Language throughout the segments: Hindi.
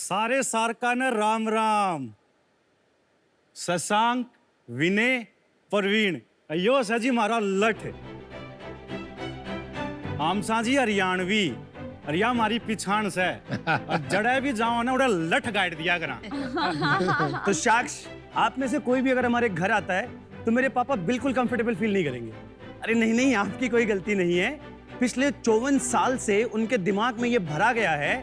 सारे सारकानं राम राम. शशांक, विनय, प्रवीण, यो सजी मारा लठ. आमसा जी हरियाणवी, अरिया मारी पिछाण से. और जड़े भी जाओ ना उड़ा लठ गाइड दिया करा. तो साक्ष, आप में से कोई भी अगर हमारे घर आता है तो मेरे पापा बिल्कुल कंफर्टेबल फील नहीं करेंगे. अरे नहीं नहीं, आपकी कोई गलती नहीं है. पिछले 54 साल से उनके दिमाग में ये भरा गया है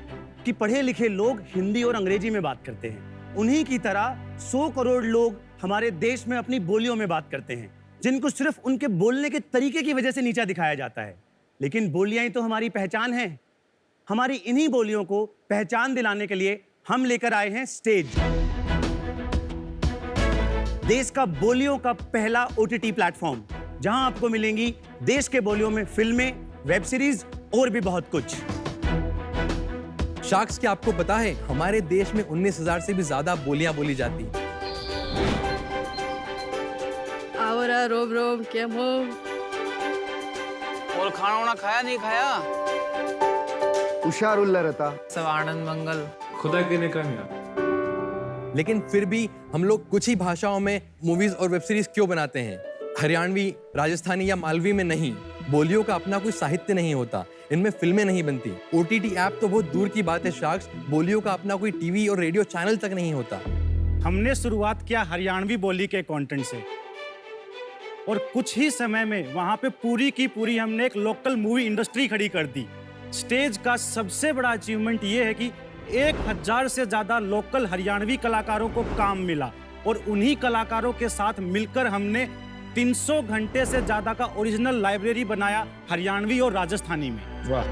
कि पढ़े लिखे लोग हिंदी और अंग्रेजी में बात करते हैं. उन्हीं की तरह 100 करोड़ लोग हमारे देश में अपनी बोलियों में बात करते हैं, जिनको सिर्फ उनके बोलने के तरीके की वजह से नीचा दिखाया जाता है. लेकिन बोलियां ही तो हमारी पहचान है. हमारी इन्हीं बोलियों को पहचान दिलाने के लिए हम लेकर आए हैं स्टेज, देश का बोलियों का पहला OTT प्लेटफॉर्म, जहां आपको मिलेंगी देश के बोलियों में फिल्में, वेब सीरीज और भी बहुत कुछ. शाक्स, क्या आपको पता है हमारे देश में 19,000 से भी ज्यादा बोलियां बोली जाती हैं. आवरा रोब रोब क्या मो. और खाना वाना खाया नहीं खाया? हुशारुल्ला रहता. सब आनंद मंगल. खुदा के ने कहा. लेकिन फिर भी हम लोग कुछ ही भाषाओं में मूवीज और वेब सीरीज क्यों बनाते हैं? हरियाणवी, राजस्थानी या मालवी में नहीं. बोलियों का अपना कोई साहित्य नहीं होता, इनमें फिल्में नहीं बनती. OTT ऐप तो बहुत दूर की बात है शाक्स. बोलियों का अपना कोई टीवी और रेडियो चैनल तक नहीं होता. हमने शुरुआत किया हरियाणवी बोली के कंटेंट से, और कुछ ही समय में वहां पे पूरी की पूरी हमने एक लोकल मूवी इंडस्ट्री खड़ी कर दी. स्टेज का सबसे बड़ा अचीवमेंट ये है कि 1000 से ज्यादा लोकल हरियाणवी कलाकारों को काम मिला, और उन्हीं कलाकारों के साथ मिलकर हमने 300 घंटे से ज्यादा का ओरिजिनल लाइब्रेरी बनाया हरियाणवी और राजस्थानी में. वाह.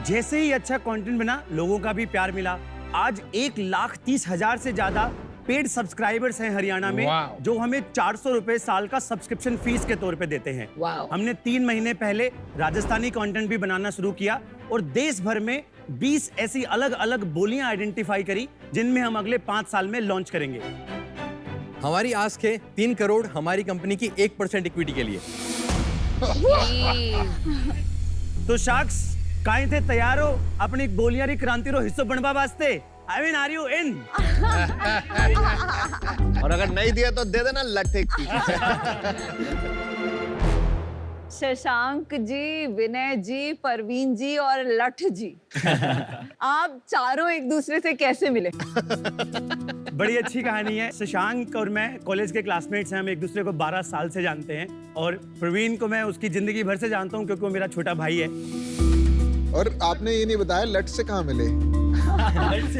जैसे ही अच्छा कंटेंट बना, लोगों का भी प्यार मिला. आज 1,30,000 से ज्यादा पेड सब्सक्राइबर्स हैं हरियाणा में, जो हमें 400 रुपए साल का सब्सक्रिप्शन फीस के तौर पे देते हैं. हमने 3 महीने पहले राजस्थानी कंटेंट भी बनाना शुरू किया, और देश भर में 20 ऐसी अलग अलग बोलियां आइडेंटिफाई करी, जिनमें हम अगले 5 साल में लॉन्च करेंगे. हमारी आस्क है 3 करोड़ हमारी कंपनी की 1% इक्विटी के लिए. तो शाक्स, काहे थे तैयार हो अपनी बोलियां री क्रांति रो हिस्सो बनवा वास्ते? I mean, are you in? और अगर नहीं दिया तो दे देना लट्ठे की. शशांक जी, विनय जी, परवीन जी और लठ जी, आप चारों एक दूसरे से कैसे मिले? बड़ी अच्छी कहानी है. शशांक और मैं कॉलेज के क्लासमेट्स हैं. हम एक दूसरे को 12 साल से जानते हैं, और प्रवीण को मैं उसकी जिंदगी भर से जानता हूँ, क्योंकि वो मेरा छोटा भाई है. और आपने ये नहीं बताया लट से कहाँ मिले?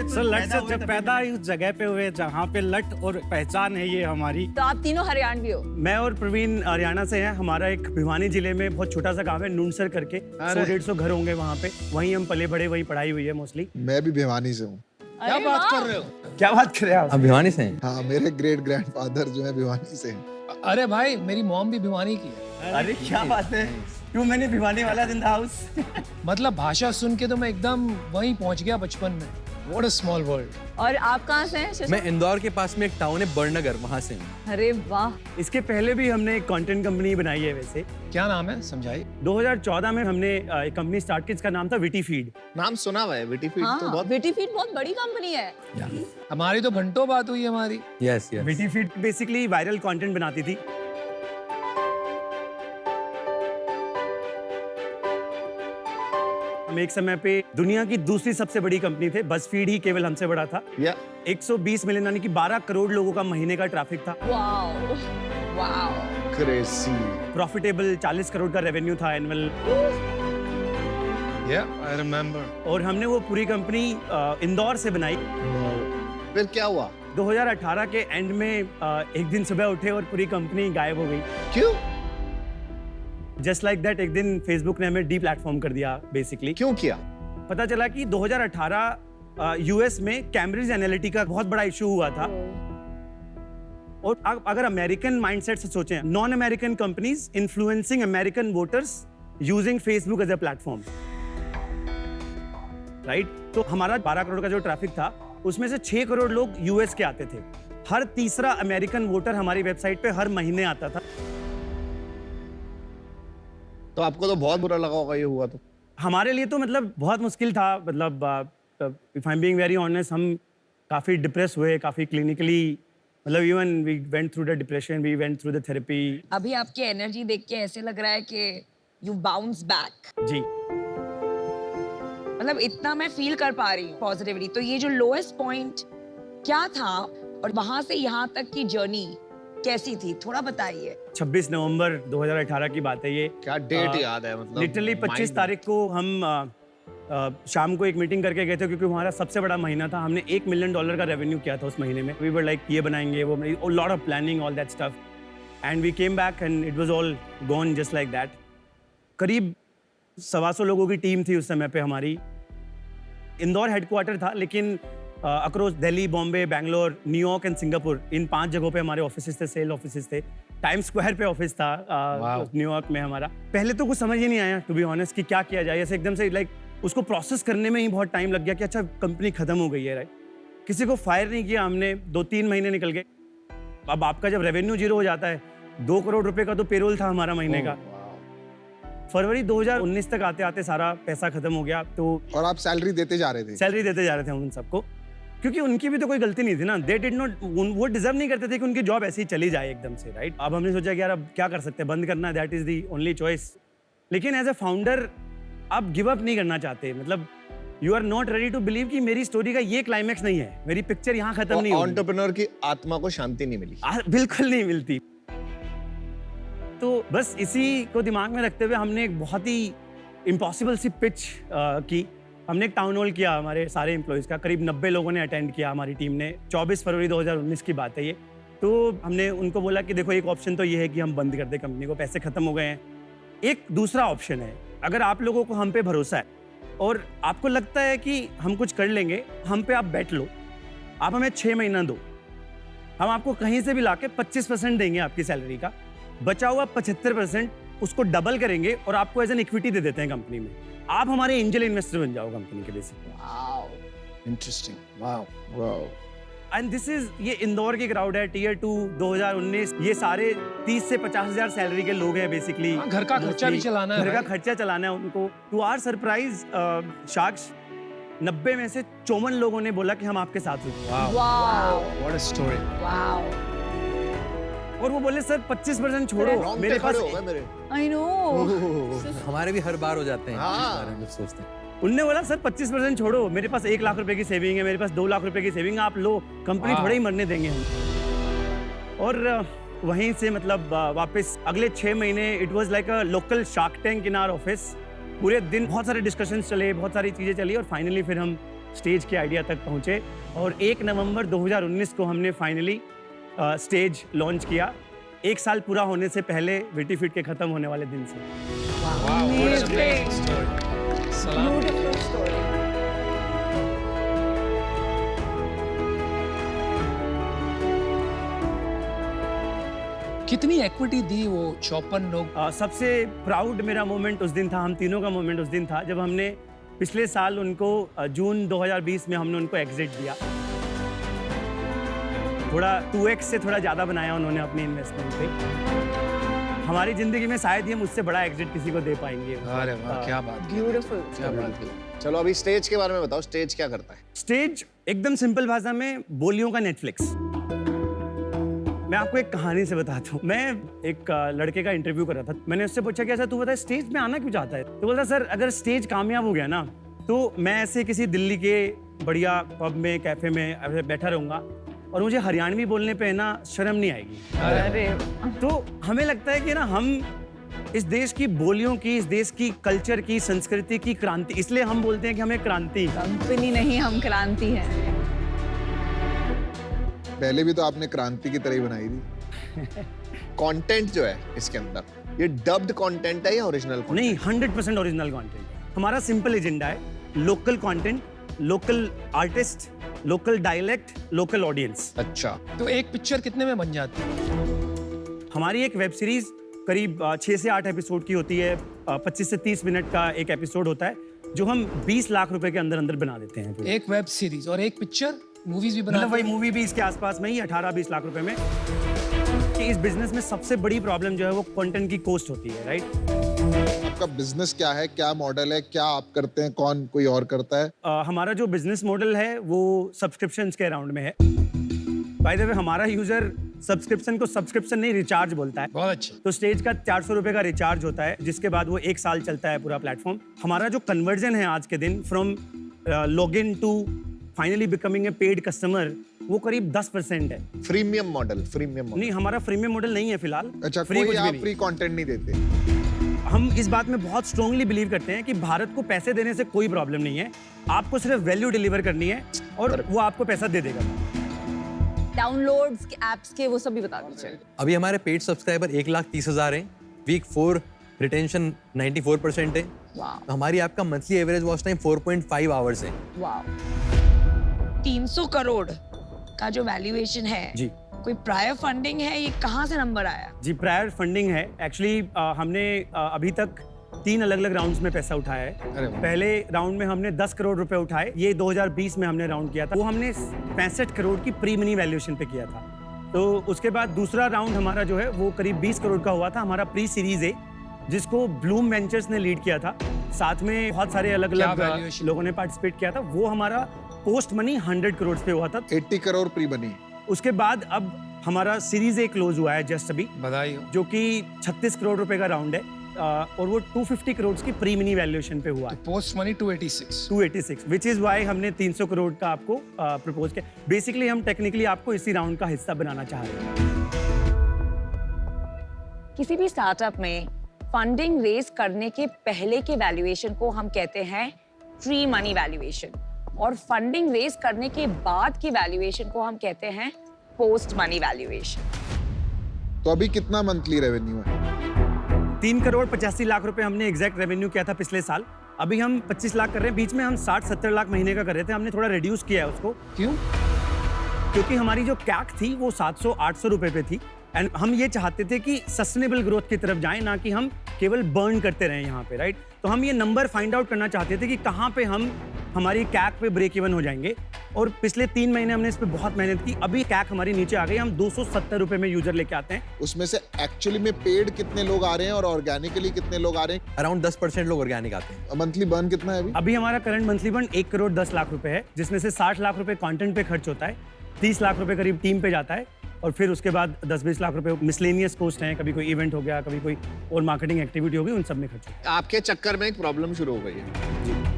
सर, लठ से जब पैदा ही उस जगह पे हुए जहाँ पे लठ और पहचान है ये हमारी. तो आप तीनों हरियाणवी हो? मैं और प्रवीण हरियाणा से हैं. हमारा एक भिवानी जिले में बहुत छोटा सा गांव है नुनसर करके. 100-150 घर होंगे वहाँ पे. वहीं हम पले बड़े, वहीं पढ़ाई हुई है मोस्टली. मैं भी भिवानी से हूँ. क्या बात कर रहे हो? क्या बात कर रहे हैं आप? अब भिवानी से हैं? हाँ, मेरे ग्रेट ग्रैंडफादर जो है भिवानी से हैं. अरे भाई, मेरी मॉम भी भिवानी की है. अरे क्या बात है, क्यों मैंने भिवानी वाला इन द हाउस. मतलब भाषा सुन के तो मैं एकदम वहीं पहुंच गया बचपन में. What a small world. और आप कहाँ से हैं शशांक? मैं इंदौर के पास में एक टाउन है बड़नगर, वहां से हूँ. अरे वाह. इसके पहले भी हमने एक कंटेंट कंपनी बनाई है. वैसे क्या नाम है, समझाइए. 2014 में हमने एक कंपनी स्टार्ट की, जिसका नाम था विटी फीड. नाम सुना हुआ है विटी फीड. तो हाँ, बहुत विटीफीड बहुत बड़ी कंपनी है. हमारी तो घंटों बात हुई हमारी. Yes yes. Witty feed basically viral content बनाती थी. हम एक समय पे दुनिया की दूसरी सबसे बड़ी कंपनी थे. बज़फीड ही केवल हमसे बड़ा था. या 120 मिलियन यानी कि 12 करोड़ लोगों का महीने का ट्रैफिक था. Wow wow. Crazy. Profitable 40 crore का रेवेन्यू था एनुअल. Yeah, I remember. और हमने वो पूरी कंपनी इंदौर से बनाई. फिर क्या हुआ? 2018 के एंड में एक दिन सुबह उठे और पूरी कंपनी गायब हो गई. क्यों? जस्ट लाइक दैट एक दिन फेसबुक ने हमें डी प्लेटफॉर्म कर दिया बेसिकली. क्यों किया? पता चला कि 2018 यूएस में कैम्ब्रिज एनालिटिका बहुत बड़ा इशू हुआ था. और अगर अमेरिकन माइंडसेट से सोचें, non American companies influencing American voters using Facebook as a platform, right? तो हमारा 12 करोड़ का जो ट्रैफिक था, उसमें से 6 करोड़ लोग यूएस के आते थे. हर तीसरा अमेरिकन वोटर हमारी वेबसाइट पे हर महीने आता था. तो आपको तो बहुत बुरा लगा होगा ये हुआ तो. हमारे लिए तो मतलब बहुत मुश्किल था. मतलब if I am being very honest, हम काफ़ी डिप्रेस हुए, काफ़ी क्लिनिकली, मतलब even we went through the depression, we went through the therapy. अभी आपकी एनर्जी देख के ऐसे लग रहा है कि यू बाउंस बैक। जी, मतलब इतना मैं फील कर पा रही हूँ पॉजिटिवली। तो ये जो लोएस्ट पॉइंट क्या था और वहां से यहाँ तक की जर्नी कैसी थी, थोड़ा बताइए। 26 नवंबर 2018 की बात है ये। क्या डेट याद है मतलब? लिटरली 25 तारीख को हम शाम को एक मीटिंग करके गए थे, क्योंकि हमारा सबसे बड़ा महीना था। हमने $1 मिलियन का रेवेन्यू किया था उस महीने में। वी वर लाइक ये बनाएंगे, वो बनाएंगे, lot of planning, all that stuff, and we came back and it was all gone just like that. करीब 125 लोगों की टीम थी उस समय पे हमारी। इंदौर हेडक्वार्टर था, लेकिन across Delhi, Bombay, Bangalore, New York and Singapore, इन 5 जगहों पे हमारे ऑफिसेस थे, सेल ऑफिसेस थे। टाइम स्क्वायर पे ऑफिस था न्यूयॉर्क में हमारा। पहले तो कुछ समझ ही नहीं आया टू बी ऑनेस्ट कि क्या किया जाए। ऐसे एकदम से लाइक उसको प्रोसेस करने में ही बहुत टाइम लग गया कि अच्छा कंपनी खत्म हो गई है, राइट। किसी को फायर नहीं किया हमने, 2-3 महीने निकल गए। अब आपका जब रेवेन्यू जीरो हो जाता है, 2 करोड़ रुपए का तो पेरोल था हमारा महीने का। फरवरी 2019 तक आते आते सारा पैसा खत्म हो गया। तो और आप सैलरी देते जा रहे थे? सैलरी देते जा रहे थे हम उन सबको, क्योंकि उनकी भी तो कोई गलती नहीं थी ना। दे डिड नॉट, वो डिजर्व नहीं करते थे कि उनकी जॉब ऐसे ही चली जाए एकदम से, राइट। अब हमने सोचा कि यार अब क्या कर सकते हैं, बंद करना, that is the only choice. लेकिन एज ए फाउंडर आप गिव अप नहीं करना चाहते। मतलब you are not ready to believe कि मेरी स्टोरी का ये क्लाइमैक्स नहीं है, मेरी पिक्चर यहाँ खत्म नहीं होगी। एंटरप्रेन्योर की आत्मा को शांति नहीं मिली? बिल्कुल नहीं मिलती। तो बस इसी को दिमाग में रखते हुए हमने एक बहुत ही इम्पॉसिबल सी पिच की। हमने एक टाउन हॉल किया हमारे सारे एम्प्लॉयज़ का, करीब 90 लोगों ने अटेंड किया हमारी टीम ने। 24 फरवरी 2019 की बात है ये। तो हमने उनको बोला कि देखो, एक ऑप्शन तो ये है कि हम बंद कर दें कंपनी को, पैसे खत्म हो गए हैं। एक दूसरा ऑप्शन है, अगर आप लोगों को हम पे भरोसा है और आपको लगता है कि हम कुछ कर लेंगे, हम पे आप बैठ लो, आप हमें 6 महीना दो, हम आपको कहीं से भी लाके 25% देंगे आपकी सैलरी का, बचा हुआ 75% उसको डबल करेंगे और आपको एज एन इक्विटी दे देते हैं कंपनी में। आप हमारे एंजल इन्वेस्टर बन जाओ कंपनी के basically. Interesting, wow wow. And this is, ये इंदौर की क्राउड है, टियर 2 2019। ये सारे 30 से 50,000 सैलरी के लोग हैं बेसिकली। घर का खर्चा भी चलाना है, घर का भाई। खर्चा चलाना है उनको। टू आवर सरप्राइज साक्ष, 90 में से 54 लोगों ने बोला कि हम आपके साथ हैं। Wow what a story. Wow, और वो बोले सर 25% छोड़ो, रोंगटे मेरे पास। खड़े हो गए मेरे। I know. हमारे भी हर बार हो जाते हैं हाँ। इस बारे में जब सोचते हैं। उनने बोला सर 25% छोड़ो, मेरे पास 1 लाख रुपए की सेविंग है, मेरे पास 2 लाख रुपए की सेविंग, आप लो, कंपनी वाह। थोड़े ही मरने देंगे हम। और वहीं से मतलब वापस अगले 6 महीने it was like a local Shark Tank in our office. पूरे दिन बहुत सारे डिस्कशंस चले, बहुत सारी चीजें चली, और फाइनली फिर हम स्टेज के आइडिया तक पहुंचे। और 1 नवंबर 2019 को हमने फाइनली स्टेज लॉन्च किया, 1 साल पूरा होने से पहले, विटी फिट के खत्म होने वाले दिन से। Amazing. सलाम। Beautiful story. कितनी इक्विटी दी वो 54 लोग? सबसे प्राउड मेरा मोमेंट उस दिन था, हम तीनों का मोमेंट उस दिन था, जब हमने पिछले साल उनको जून 2020 में हमने उनको एग्जिट दिया। थोड़ा 2x से थोड़ा ज़्यादा बनाया उन्होंने अपनी इन्वेस्टमेंट पे। हमारी ज़िंदगी में शायद ही हम उससे बड़ा एग्जिट किसी को दे पाएंगे। अरे वाह, क्या बात की, Beautiful. क्या बात की। चलो अभी स्टेज के बारे में बताओ, स्टेज क्या करता है? स्टेज एकदम सिंपल भाषा में बोलियों का नेटफ्लिक्स। मैं आपको एक कहानी से बताता हूँ। मैं एक लड़के का इंटरव्यू कर रहा था, मैंने उससे पूछा कि ऐसा तू बता स्टेज में आना क्यों चाहता है? तो बोलता सर अगर स्टेज कामयाब हो गया ना, तो मैं ऐसे किसी दिल्ली के बढ़िया पब में, कैफे में ऐसे बैठा रहूंगा और मुझे हरियाणवी बोलने पे ना शर्म नहीं आएगी। अरे तो हमें लगता है कि ना हम इस देश की बोलियों की, इस देश की कल्चर की, संस्कृति की क्रांति, इसलिए हम बोलते हैं कि हमें क्रांति। कंपनी नहीं, हम क्रांति हैं। पहले भी तो आपने क्रांति की तरह ही बनाई थी। कंटेंट जो है इसके अंदर, ये डब्ड कंटेंट है या ओरिजिनल कंटेंट? नहीं, 100% ओरिजिनल कंटेंट। हमारा सिंपल एजेंडा है, local content, local artist, local dialect, local audience. अच्छा, तो एक पिक्चर कितने में बन जाती है? हमारी एक वेब सीरीज करीब 6 से 8 एपिसोड की होती है, 25 से 30 मिनट का एक एपिसोड होता है, जो हम 20 लाख रुपए के अंदर अंदर बना देते हैं। एक वेब सीरीज और एक पिक्चर, मूवीज भी मतलब बनाते वही हैं? मूवी भी इसके आसपास में ही 18-20 लाख रुपए में। कि इस बिजनेस में सबसे बड़ी प्रॉब्लम जो है वो कंटेंट की कॉस्ट होती है, राइट? आपका बिजनेस क्या है, क्या मॉडल है, क्या आप करते हैं, कौन कोई और करता है? हमारा जो बिजनेस मॉडल है वो सब्सक्रिप्शंस के अराउंड में है। बाय द वे हमारा यूजर सब्सक्रिप्शन को सब्सक्रिप्शन नहीं रिचार्ज बोलता है। बहुत अच्छा। तो स्टेज का 400 रुपए का रिचार्ज होता है, जिसके बाद वो 1 साल चलता है पूरा प्लेटफॉर्म। हमारा जो कन्वर्जन है आज के दिन from login to finally becoming a paid customer, वो करीब 10% है। Freemium model, freemium model. नहीं, हमारा फ्रीमियम मॉडल नहीं है फिलहाल। अच्छा, फ्री कोई कुछ भी आप नहीं। फ्री कंटेंट नहीं देते? हम इस बात में बहुत स्ट्रांगली बिलीव करते हैं कि भारत को पैसे देने से कोई प्रॉब्लम नहीं है, आपको सिर्फ वैल्यू डिलीवर करनी है और वो आपको पैसा दे देगा। डाउनलोड्स के एप्स के वो सब भी बता दीजिए। अभी हमारे पेड सब्सक्राइबर 1,30,000 हैं। वीक 4 रिटेंशन 94% है। वाह हमारी ऐप का monthly average watch time 4.5 hours है। वाह 300 करोड़ का जो वैल्यूएशन है, जी कोई प्रायर फंडिंग है, ये कहाँ से नंबर आया? जी, प्रायर फंडिंग है। एक्चुअली हमने अभी तक 3 अलग अलग राउंड्स में पैसा उठाया है। पहले राउंड में हमने 10 करोड़ रुपए उठाए, ये 2020 में हमने राउंड किया था। वो हमने 65 करोड़ की प्री मनी वैल्यूएशन पे किया था। तो उसके बाद दूसरा राउंड हमारा जो है वो करीब 20 करोड़ का हुआ था, हमारा प्री सीरीज ए, जिसको ब्लूम वेंचर्स ने लीड किया था। साथ में बहुत सारे अलग क्या अलग valuation? लोगों ने पार्टिसिपेट किया था। वो हमारा पोस्ट मनी 100 करोड़ पे हुआ था। 80 करोड़ प्री बनी। उसके बाद अब हमारा सीरीज ए क्लोज हुआ है जस्ट अभी, बधाई हो। जो कि 36 करोड़ रुपए का राउंड है, और वो 250 करोड़ की प्री मिनी वैल्यूएशन पे हुआ है। Post money 286। 286, which is why हमने 300 करोड़ का आपको प्रपोज किया। बेसिकली हम टेक्निकली आपको इसी राउंड का हिस्सा बनाना चाह रहे हैं। किसी भी स्टार्टअप में फंडिंग रेज करने के पहले के वैल्यूएशन को हम कहते हैं प्री मनी वैल्यूएशन, और फंडिंग रेज करने के बाद की वैल्यूएशन को हम कहते हैं पोस्ट मनी वैल्यूएशन। तो अभी कितना मंथली रेवेन्यू है? 3 करोड़ 85 लाख रुपए हमने एग्जैक्ट रेवेन्यू किया था पिछले साल। अभी हम 25 लाख कर रहे हैं। बीच में हम 60-70 लाख महीने का कर रहे थे, हमने थोड़ा रिड्यूस किया है उसको। क्यों? क्योंकि हमारी जो कैक थी वो 700-800 रुपए पे थी, एंड हम ये चाहते थे कि सस्टेनेबल ग्रोथ की तरफ जाएं, ना कि हम केवल बर्न करते रहें यहाँ पे, राइट? तो हम ये नंबर फाइंड आउट करना चाहते थे कि कहाँ पे हम हमारी कैक पे ब्रेक इवन हो जाएंगे। और पिछले 3 महीने हमने इस पे बहुत मेहनत की। अभी कैक हमारी नीचे आ गई, हम 270 रुपए में यूजर लेके आते हैं। उसमें से एक्चुअली में पेड कितने लोग आ रहे हैं और ऑर्गेनिकली कितने लोग आ रहे हैं? अराउंड 10% लोग ऑर्गेनिक आते हैं। मंथली बर्न कितना है अभी? अभी हमारा current monthly burn 1 crore 10 lakh रुपए है, जिसमें से 60 लाख रुपए कंटेंट पे खर्च होता है, 30 लाख रुपए करीब टीम पे जाता है, और फिर उसके बाद 10-20 लाख रुपए मिसलेनियस कॉस्ट हैं, कभी कोई इवेंट हो गया, कभी कोई और मार्केटिंग एक्टिविटी हो गई, उन सब में खर्च होता आपके चक्कर में एक प्रॉब्लम शुरू हो गई है।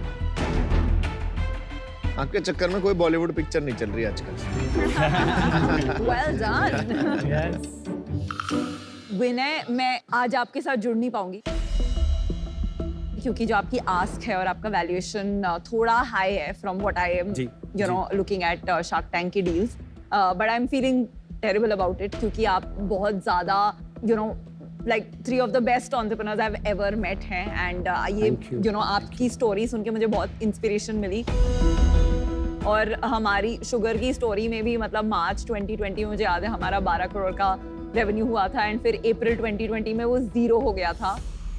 आपके चक्कर में कोई बॉलीवुड पिक्चर नहीं चल रही आजकल। Well done. है। विनय, मैं आज आपके साथ जुड़ नहीं पाऊंगी क्योंकि जो आपकी आस्क है और आपका वैल्यूएशन थोड़ा हाई है फ्रॉम व्हाट आई एम जी, you know looking at Shark Tank की deals, but I am feeling terrible about it, क्योंकि आप बहुत ज्यादा you know like 3 of the best entrepreneurs I've ever met हैं, and ये you know आपकी स्टोरी सुन के मुझे बहुत इंस्पिरेशन मिली। और हमारी शुगर की स्टोरी में भी मतलब मार्च 2020 में मुझे याद है हमारा 12 करोड़ का रेवेन्यू हुआ था, एंड फिर अप्रैल 2020 में वो 0 हो गया था।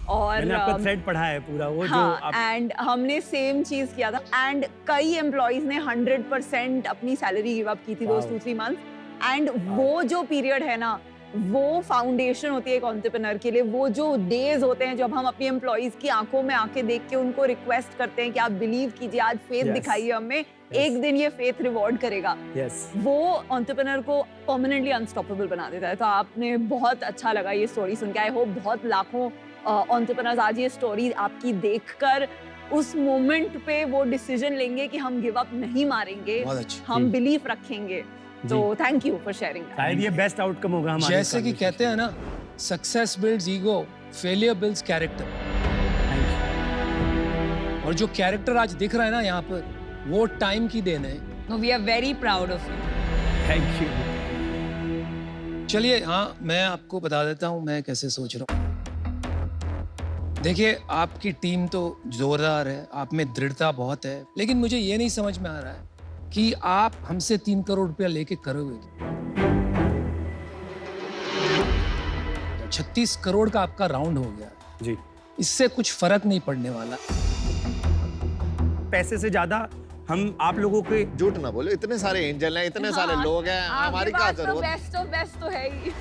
और मैंने आपका थ्रेड पढ़ा है पूरा वो, जो हाँ, आप एंड हमने सेम चीज किया था, एंड कई एम्प्लॉइज ने 100% अपनी सैलरी गिव अप की थी दोस 2-3 मंथ्स। एंड वो जो पीरियड है ना, वो फाउंडेशन होती है एक एंटरप्रेन्योर के लिए। वो जो डेज होते हैं जब हम अपनी एम्प्लॉइज की आंखों में आंखें देख के उनको रिक्वेस्ट करते हैं कि आप बिलीव कीजिए, आज फेथ Yes. दिखाइए हमें, एक दिन ये फेथ रिवॉर्ड करेगा। यस, वो एंटरप्रेन्योर को परमानेंटली अनस्टॉपेबल बना देता है। तो आपने बहुत अच्छा लगा ये स्टोरी सुन के। आई होप बहुत लाखों एंटरप्रेन्योर्स आज ये स्टोरी आपकी देखकर उस मोमेंट पे वो डिसीजन लेंगे कि हम गिव अप नहीं मारेंगे, बहुत अच्छी। हम बिलीफ रखेंगे। तो थैंक यू फॉर शेयरिंग। शायद ये बेस्ट आउटकम होगा हमारे। जैसे कि कहते हैं ना, success builds ego, failure builds character. और जो कैरेक्टर आज दिख रहा है ना यहाँ पर, वो टाइम की देन है। No, we are very proud of you. Thank you. चलिए, हाँ, मैं आपको बता देता हूँ मैं कैसे सोच रहा हूँ। देखिए, आपकी टीम तो जोरदार है, आप में दृढ़ता बहुत है, लेकिन मुझे ये नहीं समझ में आ रहा है कि आप हमसे 3 करोड़ रुपया लेके करोगे। 36 करोड़ का आपका राउंड हो गया जी, इससे कुछ फर्क नहीं पड़ने वाला। पैसे से ज्यादा हम आप लोगों के झूठ ना बोलो, इतने सारे एंजल हैं, इतने सारे लोग हैं, हमारी क्या जरूरत? बेस्ट ऑफ बेस्ट तो है ही।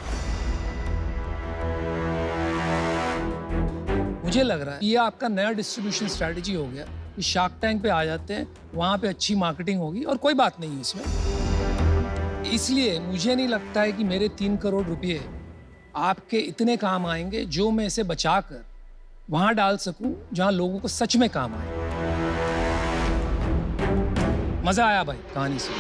मुझे लग रहा है ये आपका नया डिस्ट्रीब्यूशन स्ट्रैटेजी हो गया कि शार्क टैंक पे आ जाते हैं, वहाँ पे अच्छी मार्केटिंग होगी और कोई बात नहीं है इसमें। इसलिए मुझे नहीं लगता है कि मेरे 3 करोड़ रुपए आपके इतने काम आएंगे जो मैं इसे बचाकर वहाँ डाल सकूं जहाँ लोगों को सच में काम आए। मजा आया भाई कहानी से।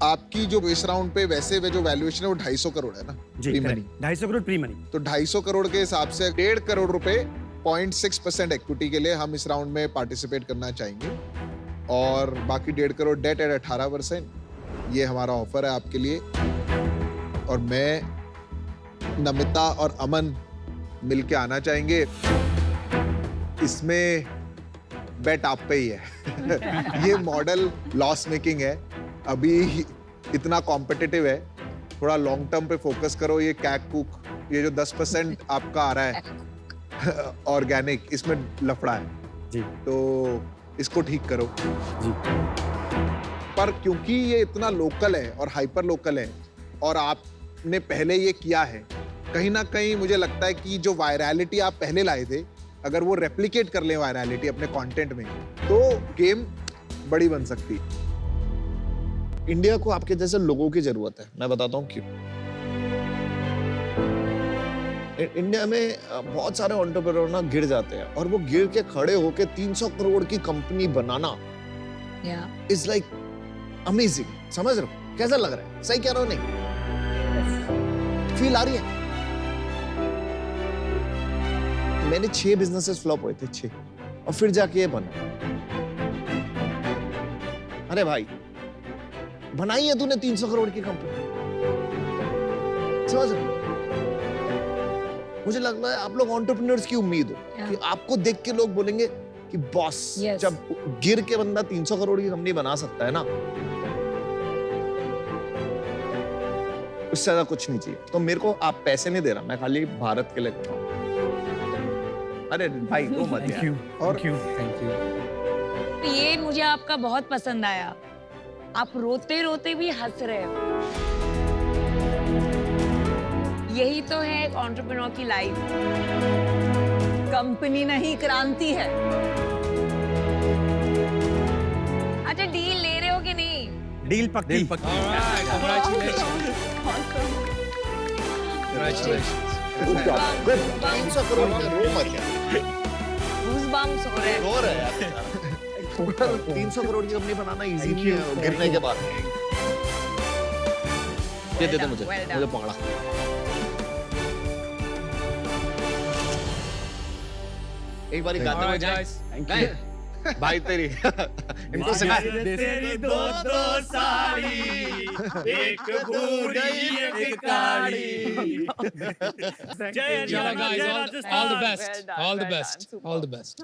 आपकी जो इस राउंड पे वैसे जो वैल्यूएशन है वो 250 करोड़ है ना, जी pre money. 250 crore pre money. तो 250 करोड़ के हिसाब से 1.5 करोड़ रुपए 0.6% इक्विटी के लिए हम इस राउंड में पार्टिसिपेट करना चाहेंगे और बाकी 1.5 करोड़ डेट एट 18%। ये हमारा ऑफर है आपके लिए और मैं, नमिता और अमन मिलके आना चाहेंगे। इसमें बेट आप पे ही है। ये मॉडल लॉस मेकिंग है, अभी इतना कॉम्पिटिटिव है, थोड़ा लॉन्ग टर्म पे फोकस करो। ये कैक कुक, ये जो 10% आपका आ रहा है ऑर्गेनिक, इसमें लफड़ा है जी, तो इसको ठीक करो जी। पर क्योंकि ये इतना लोकल है और हाइपर लोकल है और आपने पहले ये किया है, कहीं ना कहीं मुझे लगता है कि जो वायरलिटी आप पहले लाए थे, अगर वो रेप्लिकेट कर ले वायरलिटी अपने कंटेंट में, तो गेम बड़ी बन सकती। इंडिया को आपके जैसे लोगों की जरूरत है, मैं बताता हूँ क्यों। इंडिया में बहुत सारे एंटरप्रेन्योर ना गिर जाते हैं और वो गिर के खड़े होके 300 करोड़ की company banana is like amazing. समझ रहे हो कैसा लग रहा है? सही कह रहा हूँ नहीं? फील आ रही है? मैंने 6 बिजनेसेस फ्लॉप हुए थे, 6, और फिर जाके ये बना। अरे भाई बनाई है तूने 300 करोड़ की कंपनी, समझ रहे? मुझे लग रहा है आप लोग एंटरप्रेन्योर्स की उम्मीद हो कि आपको देख के लोग बोलेंगे कि बॉस, जब गिर के बंदा 300 करोड़ की कंपनी बना सकता है ना, उससे ज्यादा कुछ नहीं चाहिए। तो मेरे को आप पैसे नहीं दे रहा, मैं खाली भारत के लिए कर रहा हूं। अरे भाई वो मत थैंक यू, और थैंक यू। ये मुझे आपका बहुत पसंद आया, आप रोते रोते भी हंस रहे हो। यही तो है एक एंटरप्रेन्योर की लाइफ। कंपनी नहीं, क्रांति है। अच्छा डील ले रहे हो कि नहीं? डील पक्की। Congratulations. 300 करोड़ का रो मत यार। Goosebumps हो रहे हैं। रो रहे हैं यार। 300 करोड़ की कंपनी बनाना इजी नहीं है गिरने के बाद। ये दे दे मुझे, मुझे पकड़ा। एक बारी गाते हुए जाए। थैंक यू भाई तेरी इनको सिखा तेरी दो साड़ी, एक भूरी एक काली। जय चलो guys, all the Well best, done, all the well best, done, all the super. best.